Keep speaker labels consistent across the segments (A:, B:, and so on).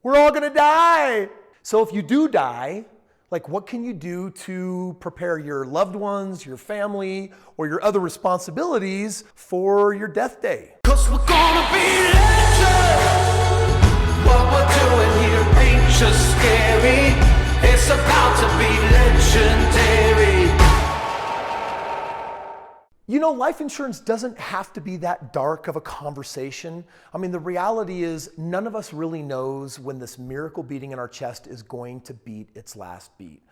A: We're all gonna die. So if you do die, like what can you do to prepare your loved ones, your family, or your other responsibilities for your death day?
B: 'Cause we're gonna be legends. What we're doing here ain't just scary. It's about to be legendary.
A: You know, life insurance doesn't have to be that dark of a conversation. I mean, the reality is none of us really knows when this miracle beating in our chest is going to beat its last beat.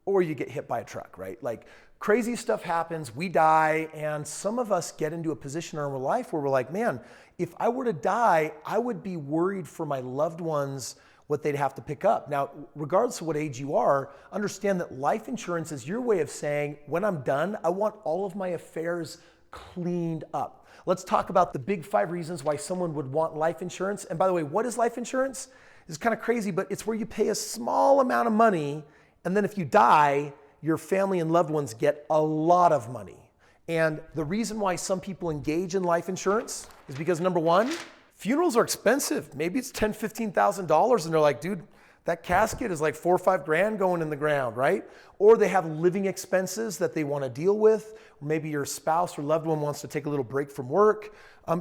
A: Or you get hit by a truck, right? Like crazy stuff happens, we die, and some of us get into a position in our life where we're like, man, if I were to die, I would be worried for my loved ones what they'd have to pick up. Now, regardless of what age you are, understand that life insurance is your way of saying, when I'm done, I want all of my affairs cleaned up. Let's talk about the big 5 reasons why someone would want life insurance. And by the way, what is life insurance? It's kind of crazy, but it's where you pay a small amount of money, and then if you die, your family and loved ones get a lot of money. And the reason why some people engage in life insurance is because number one, funerals are expensive. Maybe it's $10,000, $15,000 and they're like, dude, that casket is like $4 or $5 grand going in the ground, right? Or they have living expenses that they want to deal with. Or maybe your spouse or loved one wants to take a little break from work.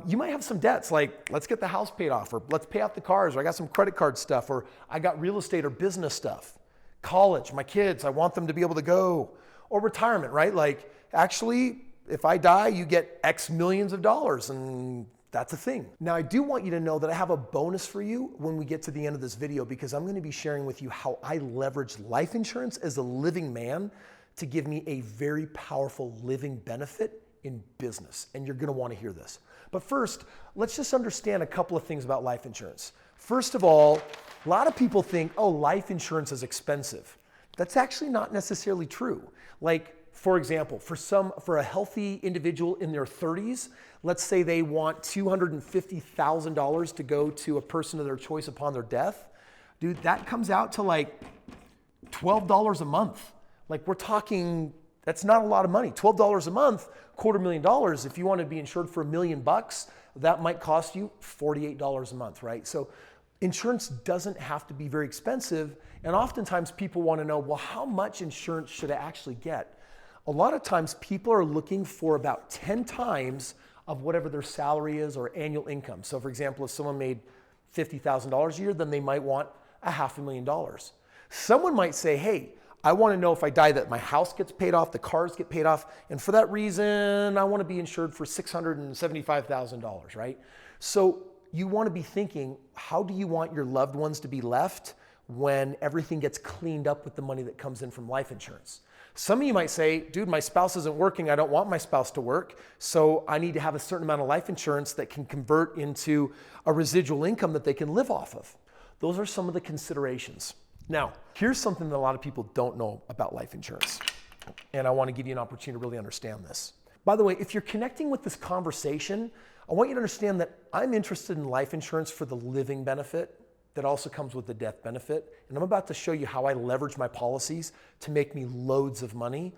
A: You might have some debts like, let's get the house paid off, or let's pay off the cars, or I got some credit card stuff, or I got real estate or business stuff. College, my kids, I want them to be able to go. Or retirement, right? Like, actually, if I die, you get X millions of dollars, and that's a thing. Now, I do want you to know that I have a bonus for you when we get to the end of this video, because I'm going to be sharing with you how I leverage life insurance as a living man to give me a very powerful living benefit in business. And you're going to want to hear this. But first, let's just understand a couple of things about life insurance. First of all, a lot of people think, oh, life insurance is expensive. That's actually not necessarily true. Like, for example, for a healthy individual in their 30s, let's say they want $250,000 to go to a person of their choice upon their death. Dude, that comes out to like $12 a month. Like we're talking, that's not a lot of money. $12 a month, $250,000. If you want to be insured for $1 million, that might cost you $48 a month, right? So insurance doesn't have to be very expensive. And oftentimes people want to know, well, how much insurance should I actually get? A lot of times people are looking for about 10 times of whatever their salary is or annual income. So for example, if someone made $50,000 a year, then they might want $500,000. Someone might say, hey, I want to know if I die that my house gets paid off, the cars get paid off, and for that reason, I want to be insured for $675,000, right? So you want to be thinking, how do you want your loved ones to be left when everything gets cleaned up with the money that comes in from life insurance? Some of you might say, dude, my spouse isn't working. I don't want my spouse to work. So I need to have a certain amount of life insurance that can convert into a residual income that they can live off of. Those are some of the considerations. Now, here's something that a lot of people don't know about life insurance. And I want to give you an opportunity to really understand this. By the way, if you're connecting with this conversation, I want you to understand that I'm interested in life insurance for the living benefit that also comes with the death benefit. And I'm about to show you how I leverage my policies to make me loads of money.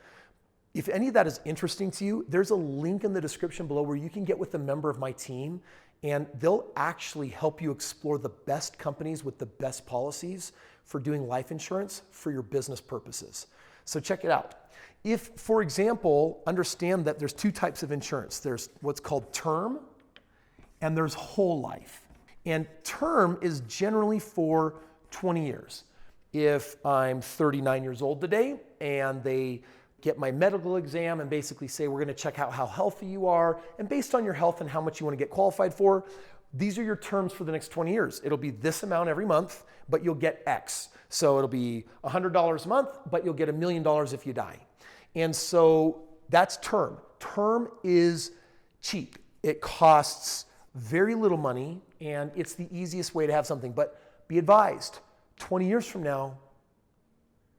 A: If any of that is interesting to you, there's a link in the description below where you can get with a member of my team, and they'll actually help you explore the best companies with the best policies for doing life insurance for your business purposes. So check it out. If, for example, understand that there's 2 types of insurance. There's what's called term and there's whole life. And term is generally for 20 years. If I'm 39 years old today and they get my medical exam and basically say, we're going to check out how healthy you are, and based on your health and how much you want to get qualified for, these are your terms for the next 20 years. It'll be this amount every month, but you'll get X. So it'll be $100 a month, but you'll get $1 million if you die. And so that's term. Term is cheap. It costs very little money, and it's the easiest way to have something. But be advised, 20 years from now,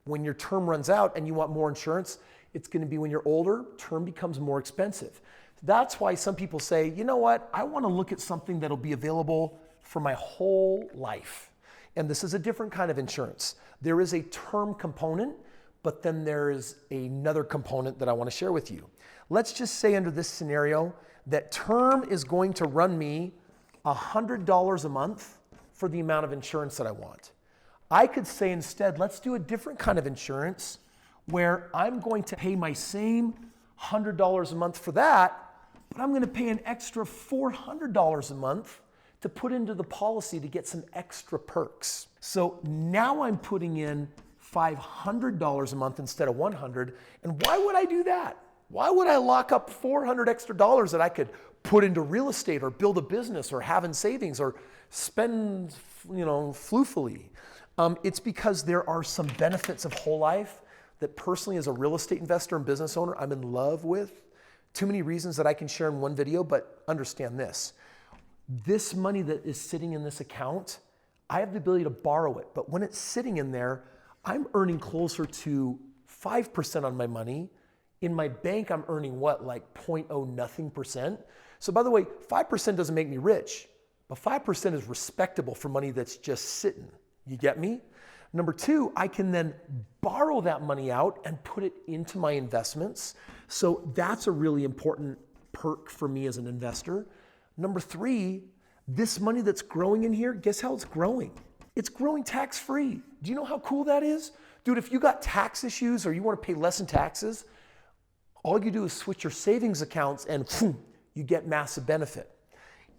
A: when your term runs out and you want more insurance, it's going to be when you're older, term becomes more expensive. That's why some people say, you know what, I want to look at something that'll be available for my whole life. And this is a different kind of insurance. There is a term component, but then there is another component that I want to share with you. Let's just say under this scenario that term is going to run me $100 a month for the amount of insurance that I want. I could say instead, let's do a different kind of insurance where I'm going to pay my same $100 a month for that, but I'm going to pay an extra $400 a month to put into the policy to get some extra perks. So now I'm putting in $500 a month instead of $100. And why would I do that? Why would I lock up $400 extra that I could put into real estate or build a business or have in savings or spend, floofully? It's because there are some benefits of whole life that personally as a real estate investor and business owner, I'm in love with. Too many reasons that I can share in one video, but understand this. This money that is sitting in this account, I have the ability to borrow it, but when it's sitting in there, I'm earning closer to 5% on my money. In my bank, I'm earning what, like 0.0 nothing percent? So by the way, 5% doesn't make me rich, but 5% is respectable for money that's just sitting. You get me? Number two, I can then borrow that money out and put it into my investments. So that's a really important perk for me as an investor. Number three, this money that's growing in here, guess how it's growing? It's growing tax-free. Do you know how cool that is? Dude, if you got tax issues or you want to pay less in taxes, all you do is switch your savings accounts and boom, you get massive benefit.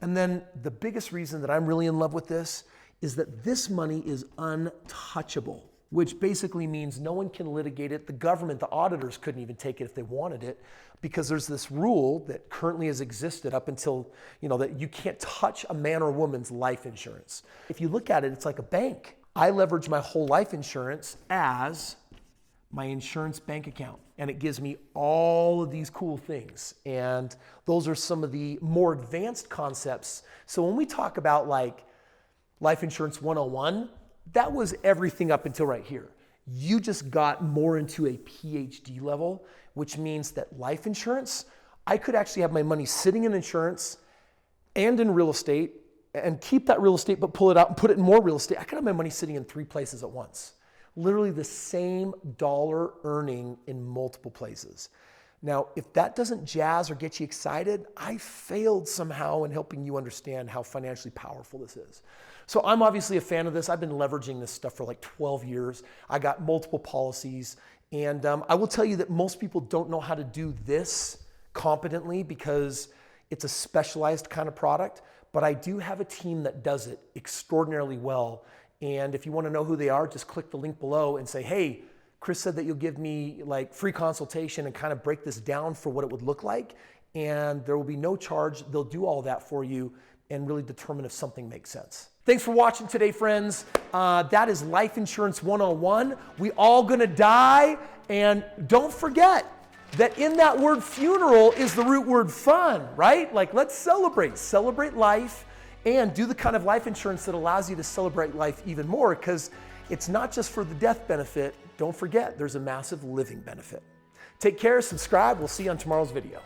A: And then the biggest reason that I'm really in love with this is that this money is untouchable, which basically means no one can litigate it. The government, the auditors couldn't even take it if they wanted it, because there's this rule that currently has existed up until, that you can't touch a man or woman's life insurance. If you look at it, it's like a bank. I leverage my whole life insurance as my insurance bank account, and it gives me all of these cool things. And those are some of the more advanced concepts. So when we talk about like Life Insurance 101, that was everything up until right here. You just got more into a PhD level, which means that life insurance, I could actually have my money sitting in insurance and in real estate and keep that real estate, but pull it out and put it in more real estate. I could have my money sitting in 3 places at once. Literally the same dollar earning in multiple places. Now, if that doesn't jazz or get you excited, I failed somehow in helping you understand how financially powerful this is. So I'm obviously a fan of this. I've been leveraging this stuff for like 12 years. I got multiple policies. And I will tell you that most people don't know how to do this competently because it's a specialized kind of product. But I do have a team that does it extraordinarily well. And if you want to know who they are, just click the link below and say, hey, Kris said that you'll give me like free consultation and kind of break this down for what it would look like. And there will be no charge. They'll do all that for you and really determine if something makes sense. Thanks for watching today, friends. That is Life Insurance 101. We all gonna die. And don't forget that in that word funeral is the root word fun, right? Like, let's celebrate life, and do the kind of life insurance that allows you to celebrate life even more, because it's not just for the death benefit. Don't forget, there's a massive living benefit. Take care, subscribe. We'll see you on tomorrow's video.